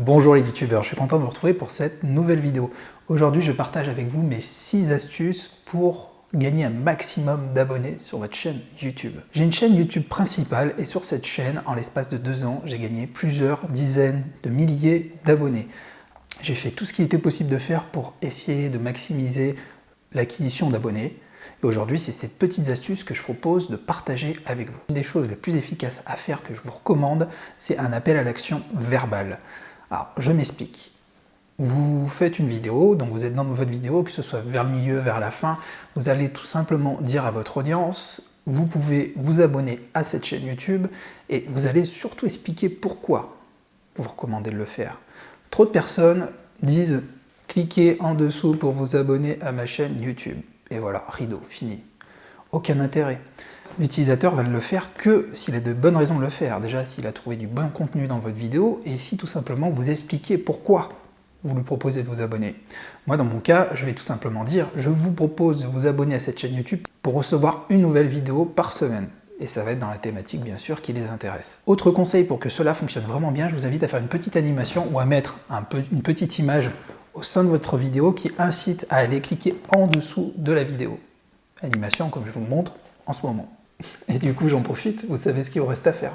Bonjour les youtubeurs, je suis content de vous retrouver pour cette nouvelle vidéo. Aujourd'hui, je partage avec vous mes 6 astuces pour gagner un maximum d'abonnés sur votre chaîne YouTube. J'ai une chaîne YouTube principale et sur cette chaîne, en l'espace de 2 ans, j'ai gagné plusieurs dizaines de milliers d'abonnés. J'ai fait tout ce qui était possible de faire pour essayer de maximiser l'acquisition d'abonnés. Et aujourd'hui, c'est ces petites astuces que je propose de partager avec vous. Une des choses les plus efficaces à faire que je vous recommande, c'est un appel à l'action verbal. Alors, je m'explique. Vous faites une vidéo, donc vous êtes dans votre vidéo, que ce soit vers le milieu, vers la fin, vous allez tout simplement dire à votre audience, vous pouvez vous abonner à cette chaîne YouTube et vous allez surtout expliquer pourquoi vous recommandez de le faire. Trop de personnes disent « cliquez en dessous pour vous abonner à ma chaîne YouTube ». Et voilà, rideau, fini. Aucun intérêt. L'utilisateur va ne le faire que s'il a de bonnes raisons de le faire. Déjà, s'il a trouvé du bon contenu dans votre vidéo et si tout simplement vous expliquez pourquoi vous lui proposez de vous abonner. Moi, dans mon cas, je vais tout simplement dire « Je vous propose de vous abonner à cette chaîne YouTube pour recevoir une nouvelle vidéo par semaine ». Et ça va être dans la thématique, bien sûr, qui les intéresse. Autre conseil pour que cela fonctionne vraiment bien, je vous invite à faire une petite animation ou à mettre une petite image au sein de votre vidéo qui incite à aller cliquer en dessous de la vidéo. Animation, comme je vous le montre en ce moment. Et du coup, j'en profite, vous savez ce qu'il vous reste à faire.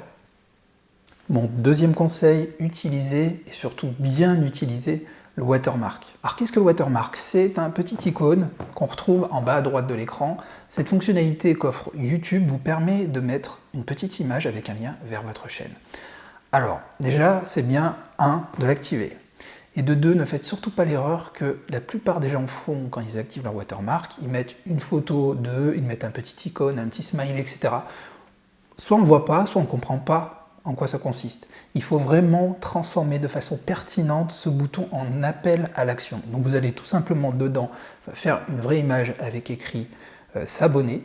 Mon deuxième conseil, utilisez, et surtout bien utiliser, le watermark. Alors qu'est-ce que le watermark? C'est un petit icône qu'on retrouve en bas à droite de l'écran. Cette fonctionnalité qu'offre YouTube vous permet de mettre une petite image avec un lien vers votre chaîne. Alors, déjà, c'est bien, de l'activer. Et de 2, ne faites surtout pas l'erreur que la plupart des gens font quand ils activent leur watermark. Ils mettent une photo d'eux, ils mettent un petit icône, un petit smiley, etc. Soit on ne voit pas, soit on ne comprend pas en quoi ça consiste. Il faut vraiment transformer de façon pertinente ce bouton en appel à l'action. Donc vous allez tout simplement dedans faire une vraie image avec écrit s'abonner.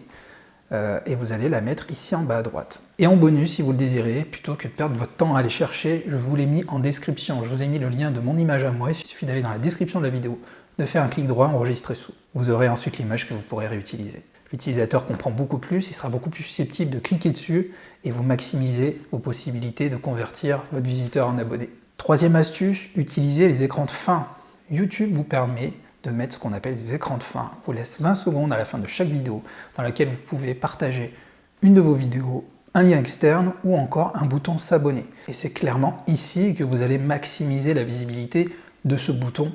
Et vous allez la mettre ici en bas à droite. Et en bonus, si vous le désirez, plutôt que de perdre votre temps à aller chercher, je vous l'ai mis en description. Je vous ai mis le lien de mon image à moi. Il suffit d'aller dans la description de la vidéo, de faire un clic droit, enregistrer sous. Vous aurez ensuite l'image que vous pourrez réutiliser. L'utilisateur comprend beaucoup plus, il sera beaucoup plus susceptible de cliquer dessus et vous maximisez vos possibilités de convertir votre visiteur en abonné. Troisième astuce, utilisez les écrans de fin. YouTube vous permet de mettre ce qu'on appelle des écrans de fin. Vous laisse 20 secondes à la fin de chaque vidéo dans laquelle vous pouvez partager une de vos vidéos, un lien externe ou encore un bouton s'abonner. Et c'est clairement ici que vous allez maximiser la visibilité de ce bouton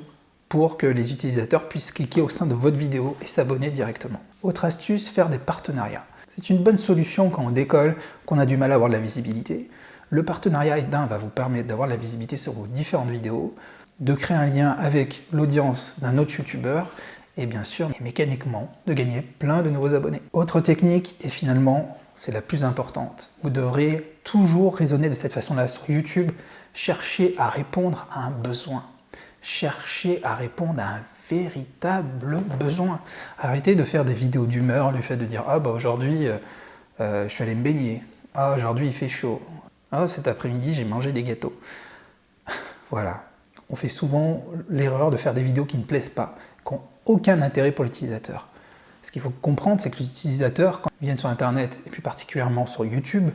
pour que les utilisateurs puissent cliquer au sein de votre vidéo et s'abonner directement. Autre astuce, faire des partenariats. C'est une bonne solution quand on décolle, qu'on a du mal à avoir de la visibilité. Le partenariat va vous permettre d'avoir de la visibilité sur vos différentes vidéos, de créer un lien avec l'audience d'un autre youtubeur et bien sûr, mécaniquement, de gagner plein de nouveaux abonnés. Autre technique, et finalement, c'est la plus importante, vous devrez toujours raisonner de cette façon-là sur YouTube, chercher à répondre à un besoin. Chercher à répondre à un véritable besoin. Arrêtez de faire des vidéos d'humeur, le fait de dire « Ah bah aujourd'hui, je suis allé me baigner. Ah aujourd'hui il fait chaud. Ah cet après-midi j'ai mangé des gâteaux. » Voilà. On fait souvent l'erreur de faire des vidéos qui ne plaisent pas, qui n'ont aucun intérêt pour l'utilisateur. Ce qu'il faut comprendre, c'est que les utilisateurs, quand ils viennent sur Internet, et plus particulièrement sur YouTube,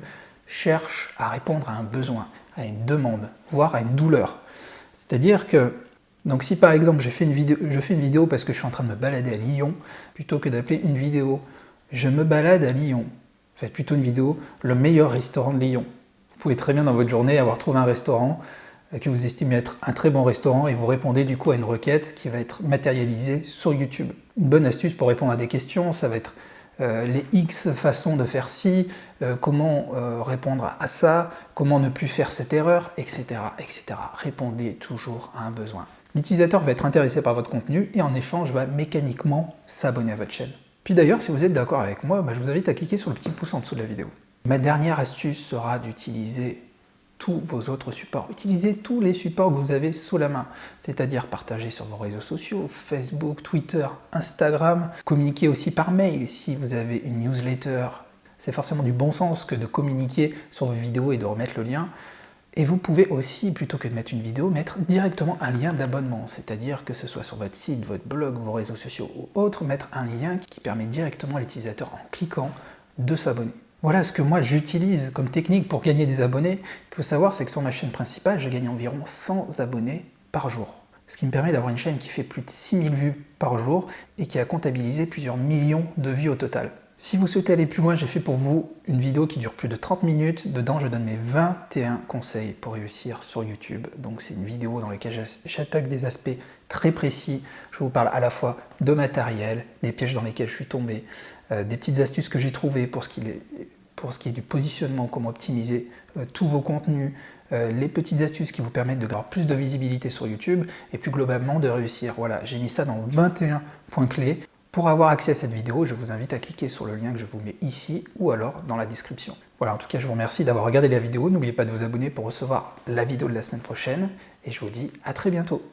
cherchent à répondre à un besoin, à une demande, voire à une douleur. C'est-à-dire que, donc si par exemple je fais une vidéo parce que je suis en train de me balader à Lyon, plutôt que d'appeler une vidéo « Je me balade à Lyon », faites plutôt une vidéo « Le meilleur restaurant de Lyon ». Vous pouvez très bien dans votre journée avoir trouvé un restaurant que vous estimez être un très bon restaurant et vous répondez du coup à une requête qui va être matérialisée sur YouTube. Une bonne astuce pour répondre à des questions, ça va être les X façons de faire ci, comment répondre à ça, comment ne plus faire cette erreur, etc., etc. Répondez toujours à un besoin. L'utilisateur va être intéressé par votre contenu et en échange va mécaniquement s'abonner à votre chaîne. Puis d'ailleurs, si vous êtes d'accord avec moi, je vous invite à cliquer sur le petit pouce en dessous de la vidéo. Ma dernière astuce sera d'utiliser tous vos autres supports. Utilisez tous les supports que vous avez sous la main, c'est-à-dire partager sur vos réseaux sociaux, Facebook, Twitter, Instagram, communiquer aussi par mail si vous avez une newsletter. C'est forcément du bon sens que de communiquer sur vos vidéos et de remettre le lien. Et vous pouvez aussi, plutôt que de mettre une vidéo, mettre directement un lien d'abonnement, c'est-à-dire que ce soit sur votre site, votre blog, vos réseaux sociaux ou autres, mettre un lien qui permet directement à l'utilisateur, en cliquant, de s'abonner. Voilà ce que moi j'utilise comme technique pour gagner des abonnés. Ce qu'il faut savoir, c'est que sur ma chaîne principale, je gagne environ 100 abonnés par jour. Ce qui me permet d'avoir une chaîne qui fait plus de 6000 vues par jour et qui a comptabilisé plusieurs millions de vues au total. Si vous souhaitez aller plus loin, j'ai fait pour vous une vidéo qui dure plus de 30 minutes. Dedans, je donne mes 21 conseils pour réussir sur YouTube. Donc c'est une vidéo dans laquelle j'attaque des aspects très précis. Je vous parle à la fois de matériel, des pièges dans lesquels je suis tombé, des petites astuces que j'ai trouvées pour ce qui est du positionnement, comment optimiser tous vos contenus, les petites astuces qui vous permettent de avoir plus de visibilité sur YouTube et plus globalement de réussir. Voilà, j'ai mis ça dans 21 points clés. Pour avoir accès à cette vidéo, je vous invite à cliquer sur le lien que je vous mets ici ou alors dans la description. Voilà, en tout cas, je vous remercie d'avoir regardé la vidéo. N'oubliez pas de vous abonner pour recevoir la vidéo de la semaine prochaine et je vous dis à très bientôt.